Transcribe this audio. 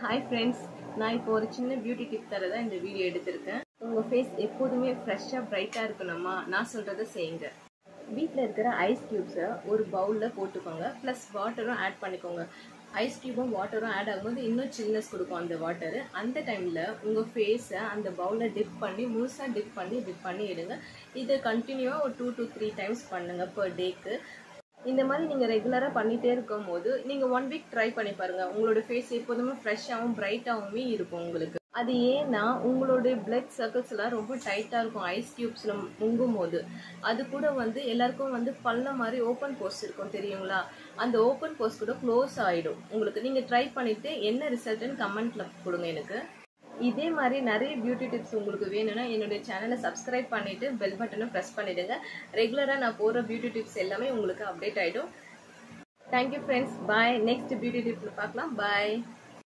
Hi friends, நான் இப்போ ஒரு சின்ன பியூட்டி டிப் தரதா இந்த வீடியோ எடுத்திருக்கேன். உங்க ஃபேஸ் எப்போதுமே ஃப்ரெஷ்ஷா பிரைட்டா இருக்கணுமா? நான் சொல்றத செய்யுங்க. வீட்ல இருக்கிற ஐஸ் கியூப்ஸை ஒரு பவுல்ல போட்டுக்கோங்க. ப்ளஸ் வாட்டரும் ஆட் பண்ணிக்கோங்க. ஐஸ் கியூபும் வாட்டரும் ஆட் ஆகும்போது இன்னும் சில்னஸ் கொடுக்கும் அந்த வாட்டரு. அந்த டைம்ல உங்க ஃபேஸை அந்த பவுல்ல டிப் பண்ணி முழுசா டிப் பண்ணி எடுங்க. இதை கண்டினியூவா ஒரு 2 to 3 டைம்ஸ் பண்ணுங்க பர் டேக்கு. இந்த மாதிரி நீங்கள் ரெகுலராக பண்ணிகிட்டே இருக்கும் போது நீங்கள் 1 வீக் ட்ரை பண்ணி பாருங்கள். உங்களோட ஃபேஸ் எப்போதுமே ஃப்ரெஷ்ஷாகவும் பிரைட்டாகவுமே இருக்கும் உங்களுக்கு. அது ஏன்னா உங்களுடைய பிளட் சர்க்கிள்ஸ்லாம் ரொம்ப டைட்டாக இருக்கும் ஐஸ் கியூப்ஸில் முங்கும் போது. அது கூட எல்லாருக்கும் பல்ல மாதிரி ஓப்பன் போர்ஸ் இருக்கும் தெரியுங்களா? அந்த ஓப்பன் போர்ஸ் கூட க்ளோஸ் ஆகிடும் உங்களுக்கு. நீங்கள் ட்ரை பண்ணிவிட்டு என்ன ரிசல்ட்டுன்னு கமெண்ட்டில் கொடுங்க எனக்கு. இதே மாதிரி நிறைய பியூட்டி டிப்ஸ் உங்களுக்கு வேணும்னா என்னுடைய சேனலை சப்ஸ்கிரைப் பண்ணிவிட்டு பெல் பட்டனை ப்ரெஸ் பண்ணிவிடுங்க. ரெகுலராக நான் போகிற பியூட்டி டிப்ஸ் எல்லாமே உங்களுக்கு அப்டேட் ஆகிடும். தேங்க்யூ ஃப்ரெண்ட்ஸ், பாய். நெக்ஸ்ட் பியூட்டி டிப்ஸில் பார்க்கலாம். பாய்.